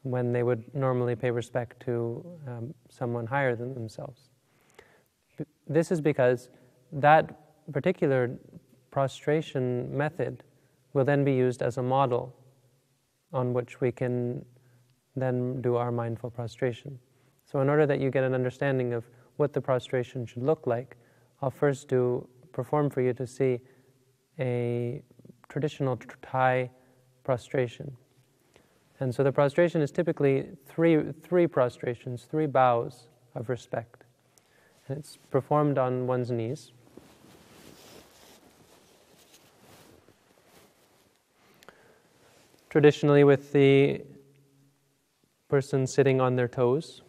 when they would normally pay respect to someone higher than themselves. This is because that particular prostration method will then be used as a model on which we can then do our mindful prostration. So in order that you get an understanding of what the prostration should look like, I'll first perform for you to see a traditional Thai prostration. And so the prostration is typically three prostrations, 3 bows of respect. And it's performed on one's knees. Traditionally with the person sitting on their toes.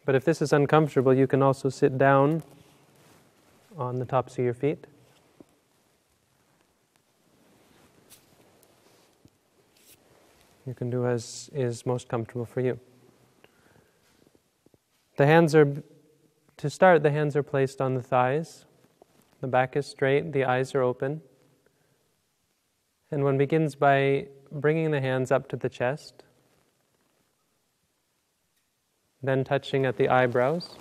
But if this is uncomfortable, you can also sit down on the tops of your feet. You can do as is most comfortable for you. The hands are placed on the thighs. The back is straight, the eyes are open. And one begins by bringing the hands up to the chest, then touching at the eyebrows,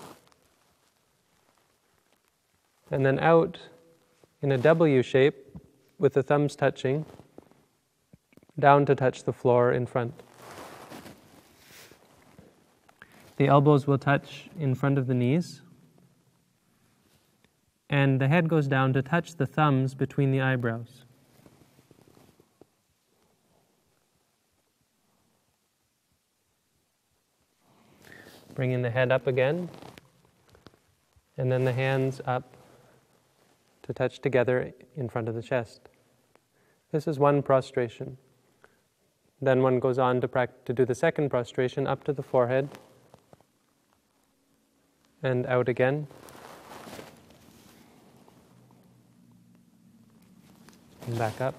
and then out in a W shape with the thumbs touching, down to touch the floor in front. The elbows will touch in front of the knees, and the head goes down to touch the thumbs between the eyebrows. Bringing the head up again, and then the hands up to touch together in front of the chest. This is one prostration. Then one goes on to do the second prostration, up to the forehead, and out again. And back up.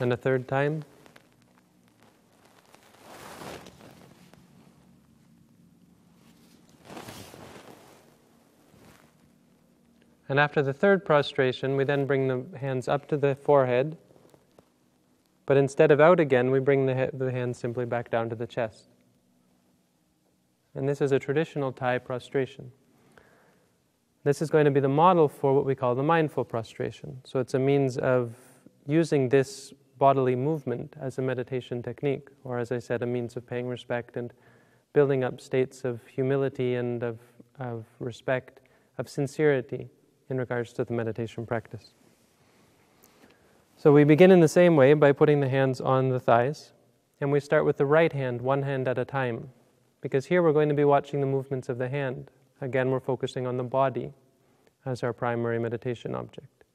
And a third time. And after the third prostration, we then bring the hands up to the forehead, but instead of out again, we bring the hands simply back down to the chest. And this is a traditional Thai prostration. This is going to be the model for what we call the mindful prostration. So it's a means of using this bodily movement as a meditation technique, or as I said, a means of paying respect and building up states of humility and of respect, of sincerity in regards to the meditation practice. So we begin in the same way by putting the hands on the thighs, and we start with the right hand, one hand at a time, because here we're going to be watching the movements of the hand. Again, we're focusing on the body as our primary meditation object.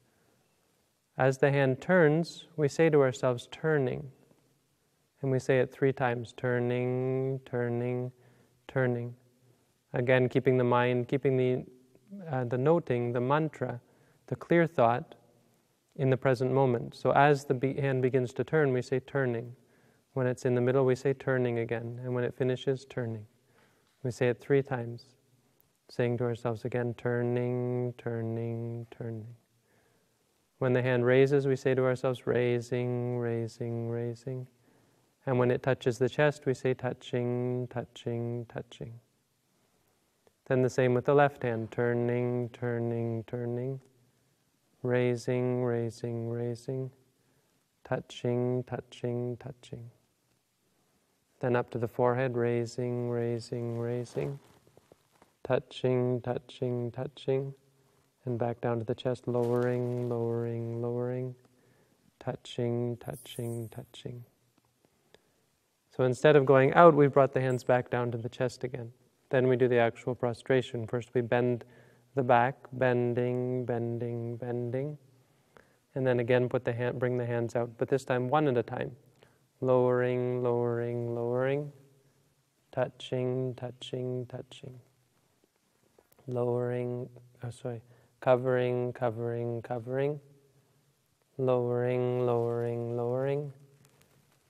As the hand turns, we say to ourselves, turning, and we say it 3 times, turning, turning, turning. Again, keeping the mind, keeping the noting, the mantra, the clear thought in the present moment. So as the hand begins to turn, we say turning. When it's in the middle, we say turning again. And when it finishes, turning. We say it 3 times, saying to ourselves again, turning, turning, turning. When the hand raises, we say to ourselves, raising, raising, raising. And when it touches the chest, we say touching, touching, touching. Then the same with the left hand, turning, turning, turning, raising, raising, raising, touching, touching, touching. Then up to the forehead, raising, raising, raising, touching, touching, touching, and back down to the chest, lowering, lowering, lowering, touching, touching, touching. So instead of going out, we've brought the hands back down to the chest again. Then we do the actual prostration. First we bend the back, bending, bending, bending. And then again bring the hands out, but this time one at a time. lowering, lowering, lowering, touching, touching, touching, lowering, covering, covering, covering, lowering, lowering, lowering,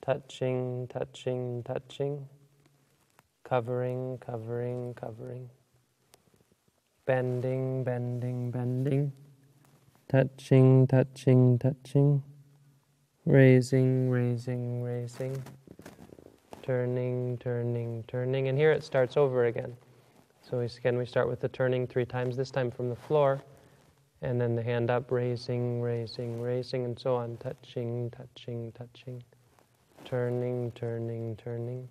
touching, touching, touching, covering, covering, covering, bending, bending, bending, touching, touching, touching, raising, raising, raising, turning, turning, turning. And here it starts over again. So again, we start with the turning 3 times, this time from the floor, and then the hand up, raising, raising, raising, and so on, touching, touching, touching, turning, turning, turning,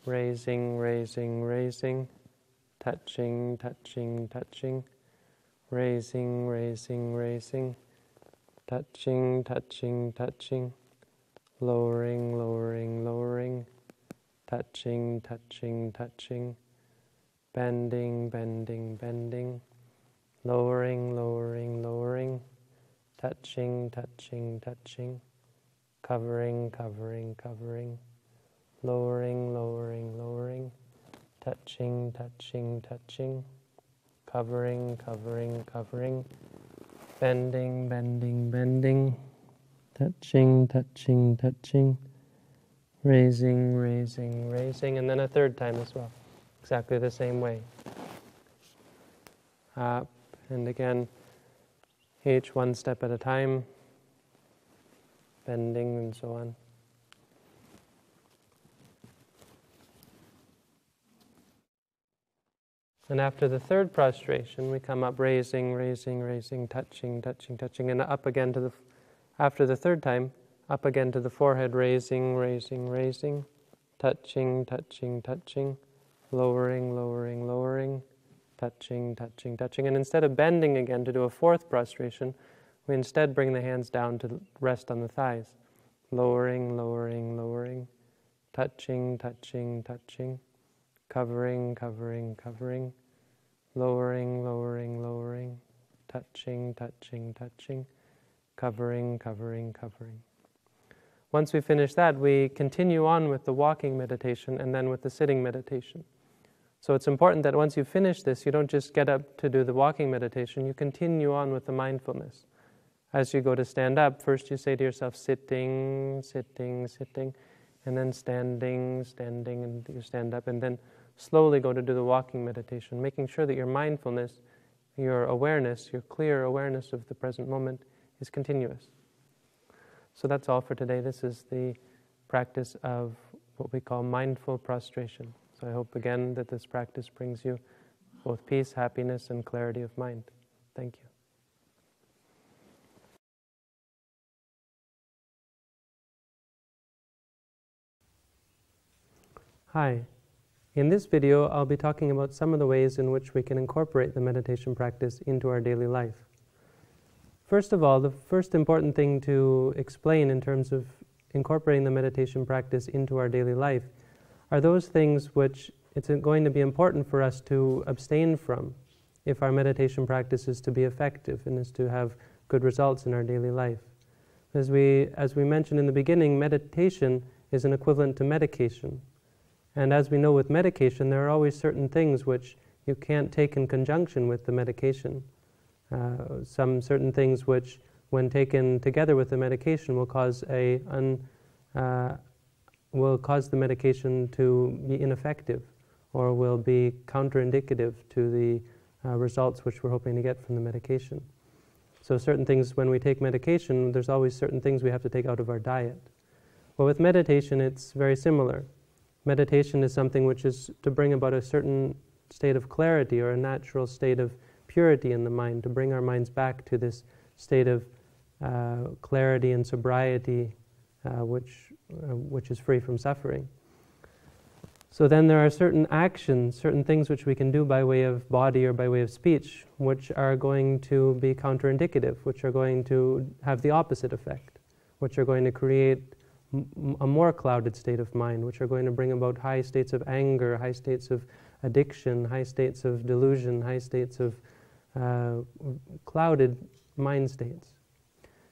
raising, raising, raising, touching, touching, touching, raising, raising, raising, touching, touching, touching, lowering, lowering, lowering, touching, touching, touching, bending, bending, bending, lowering, lowering, lowering, touching, touching, touching, covering, covering, covering, lowering, lowering, lowering, touching, touching, touching, covering, covering, covering, bending, bending, bending, touching, touching, touching, raising, raising, raising, and then a 3rd time as well, exactly the same way. Up, and again, each 1 step at a time, bending and so on. And after the 3rd prostration, we come up raising, raising, raising, touching, touching, touching, and up again to the, after the 3rd time, up again to the forehead, raising, raising, raising, touching, touching, touching, lowering, lowering, lowering, touching, touching, touching. And instead of bending again to do a 4th prostration, we instead bring the hands down to rest on the thighs, lowering, lowering, lowering, touching, touching, touching, covering, covering, covering, lowering, lowering, lowering, touching, touching, touching, covering, covering, covering. Once we finish that, we continue on with the walking meditation and then with the sitting meditation. So it's important that once you finish this, you don't just get up to do the walking meditation, you continue on with the mindfulness. As you go to stand up, first you say to yourself, sitting, sitting, sitting, and then standing, standing, and you stand up, and then slowly go to do the walking meditation, making sure that your mindfulness, your awareness, your clear awareness of the present moment is continuous. So that's all for today. This is the practice of what we call mindful prostration. So I hope again that this practice brings you both peace, happiness, and clarity of mind. Thank you. Hi. In this video, I'll be talking about some of the ways in which we can incorporate the meditation practice into our daily life. First of all, the first important thing to explain in terms of incorporating the meditation practice into our daily life are those things which it's going to be important for us to abstain from if our meditation practice is to be effective and is to have good results in our daily life. As we mentioned in the beginning, meditation is an equivalent to medication. And as we know with medication, there are always certain things which you can't take in conjunction with the medication. Some certain things which, when taken together with the medication, will cause the medication to be ineffective, or will be counterindicative to the results which we're hoping to get from the medication. So certain things, when we take medication, there's always certain things we have to take out of our diet. Well, with meditation, it's very similar. Meditation is something which is to bring about a certain state of clarity or a natural state of purity in the mind, to bring our minds back to this state of clarity and sobriety which is free from suffering. So then there are certain actions, certain things which we can do by way of body or by way of speech, which are going to be counterindicative, which are going to have the opposite effect, which are going to create a more clouded state of mind, which are going to bring about high states of anger, high states of addiction, high states of delusion, high states of clouded mind states.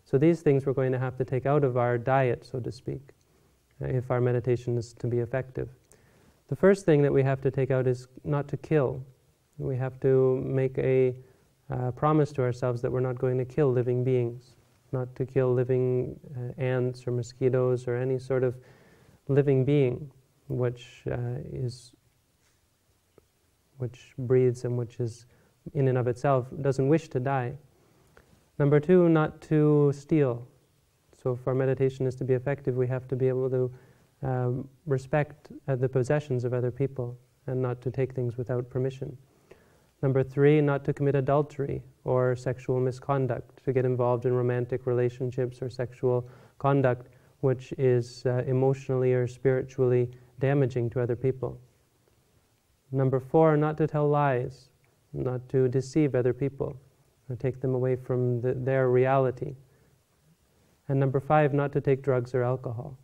So these things we're going to have to take out of our diet, so to speak. if our meditation is to be effective. The first thing that we have to take out is not to kill. We have to make a promise to ourselves that we're not going to kill living beings, not to kill living ants or mosquitoes or any sort of living being which breathes and which is in and of itself doesn't wish to die. Number two, not to steal. So if our meditation is to be effective, we have to be able to respect the possessions of other people and not to take things without permission. Number three, not to commit adultery or sexual misconduct, to get involved in romantic relationships or sexual conduct which is emotionally or spiritually damaging to other people. Number four, not to tell lies, not to deceive other people, or take them away from their reality. And number five, not to take drugs or alcohol.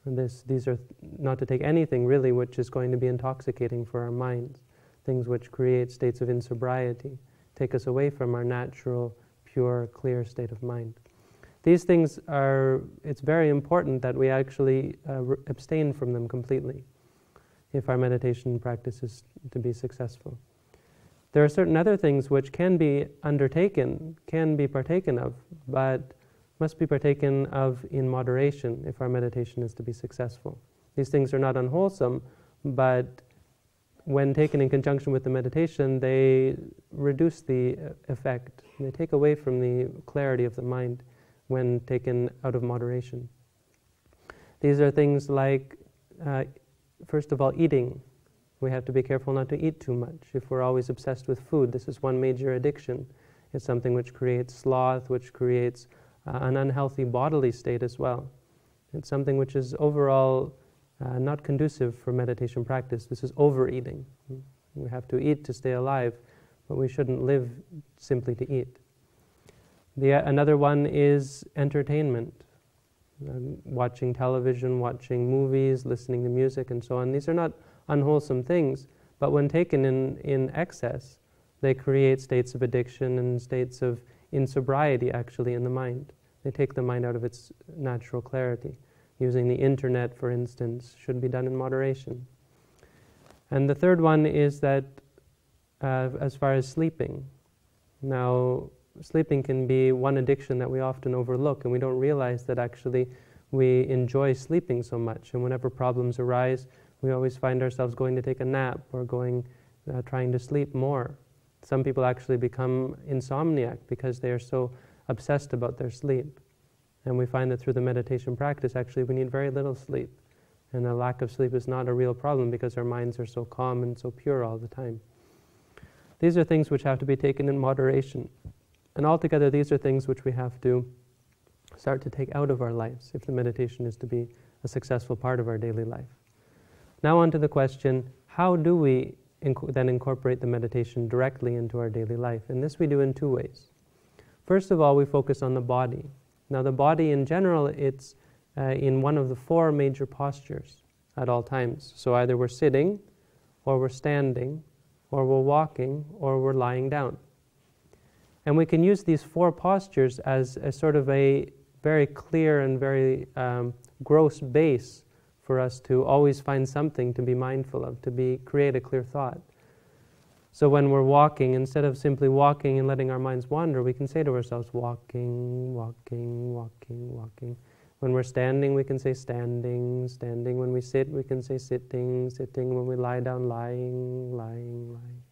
And these are not to take anything really which is going to be intoxicating for our minds, things which create states of insobriety, take us away from our natural, pure, clear state of mind. These things it's very important that we actually abstain from them completely if our meditation practice is to be successful. There are certain other things which can be undertaken, can be partaken of, but must be partaken of in moderation if our meditation is to be successful. These things are not unwholesome, but when taken in conjunction with the meditation, they reduce the effect. They take away from the clarity of the mind when taken out of moderation. These are things like, first of all, eating. We have to be careful not to eat too much. If we're always obsessed with food, this is one major addiction. It's something which creates sloth, which creates an unhealthy bodily state as well. It's something which is overall not conducive for meditation practice. This is overeating. We have to eat to stay alive, but we shouldn't live simply to eat. Another one is entertainment. Watching television, watching movies, listening to music, and so on. These are not unwholesome things, but when taken in excess, they create states of addiction and states of insobriety actually in the mind. They take the mind out of its natural clarity. Using the internet, for instance, should be done in moderation. And the third one is that as far as sleeping. Now, sleeping can be one addiction that we often overlook, and we don't realize that actually we enjoy sleeping so much. And whenever problems arise, we always find ourselves going to take a nap or trying to sleep more. Some people actually become insomniac because they are so obsessed about their sleep. And we find that through the meditation practice, actually, we need very little sleep. And a lack of sleep is not a real problem because our minds are so calm and so pure all the time. These are things which have to be taken in moderation. And altogether, these are things which we have to start to take out of our lives if the meditation is to be a successful part of our daily life. Now on to the question, how do we then incorporate the meditation directly into our daily life? And this we do in two ways. First of all, we focus on the body. Now the body in general, it's in one of the four major postures at all times. So either we're sitting, or we're standing, or we're walking, or we're lying down. And we can use these four postures as a sort of a very clear and very gross base for us to always find something to be mindful of, to create a clear thought. So when we're walking, instead of simply walking and letting our minds wander, we can say to ourselves, walking, walking, walking, walking. When we're standing, we can say standing, standing. When we sit, we can say sitting, sitting. When we lie down, lying, lying, lying.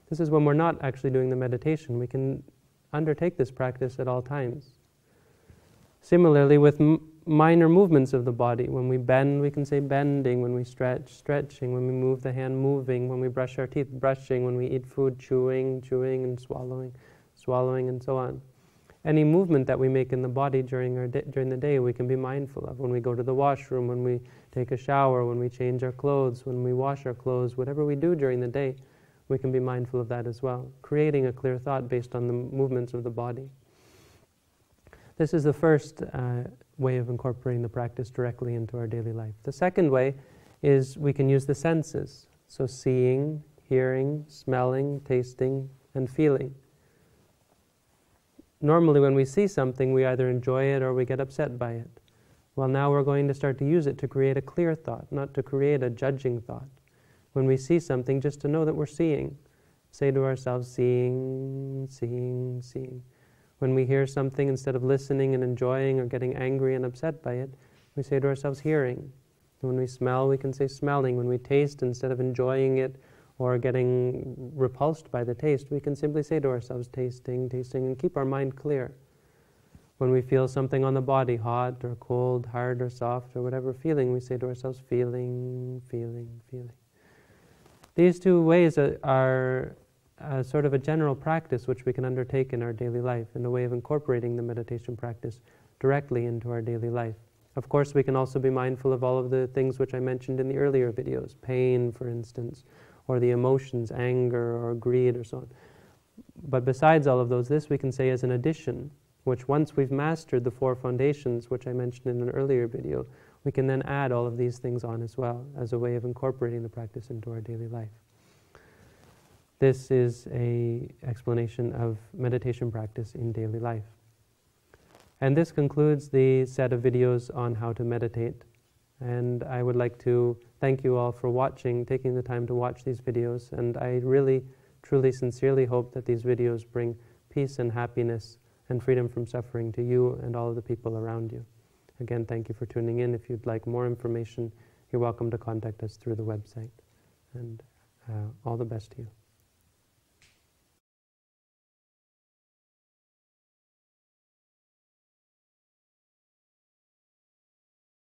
This is when we're not actually doing the meditation. We can undertake this practice at all times. Similarly, with minor movements of the body. When we bend, we can say bending. When we stretch, stretching. When we move the hand, moving. When we brush our teeth, brushing. When we eat food, chewing, chewing, and swallowing, swallowing, and so on. Any movement that we make in the body during the day, we can be mindful of. When we go to the washroom, when we take a shower, when we change our clothes, when we wash our clothes, whatever we do during the day, we can be mindful of that as well, creating a clear thought based on the movements of the body. This is the first way of incorporating the practice directly into our daily life. The second way is we can use the senses. So seeing, hearing, smelling, tasting, and feeling. Normally when we see something, we either enjoy it or we get upset by it. Well, now we're going to start to use it to create a clear thought, not to create a judging thought. When we see something, just to know that we're seeing. Say to ourselves, seeing, seeing, seeing. When we hear something, instead of listening and enjoying or getting angry and upset by it, we say to ourselves, hearing. When we smell, we can say smelling. When we taste, instead of enjoying it or getting repulsed by the taste, we can simply say to ourselves, tasting, tasting, and keep our mind clear. When we feel something on the body, hot or cold, hard or soft, or whatever feeling, we say to ourselves, feeling, feeling, feeling. These two ways are sort of a general practice which we can undertake in our daily life, in a way of incorporating the meditation practice directly into our daily life. Of course, we can also be mindful of all of the things which I mentioned in the earlier videos, pain, for instance, or the emotions, anger or greed or so on. But besides all of those, this we can say as an addition, which once we've mastered the 4 foundations, which I mentioned in an earlier video, we can then add all of these things on as well, as a way of incorporating the practice into our daily life. This is an explanation of meditation practice in daily life. And this concludes the set of videos on how to meditate. And I would like to thank you all for watching, taking the time to watch these videos. And I really, truly, sincerely hope that these videos bring peace and happiness and freedom from suffering to you and all of the people around you. Again, thank you for tuning in. If you'd like more information, you're welcome to contact us through the website. And all the best to you.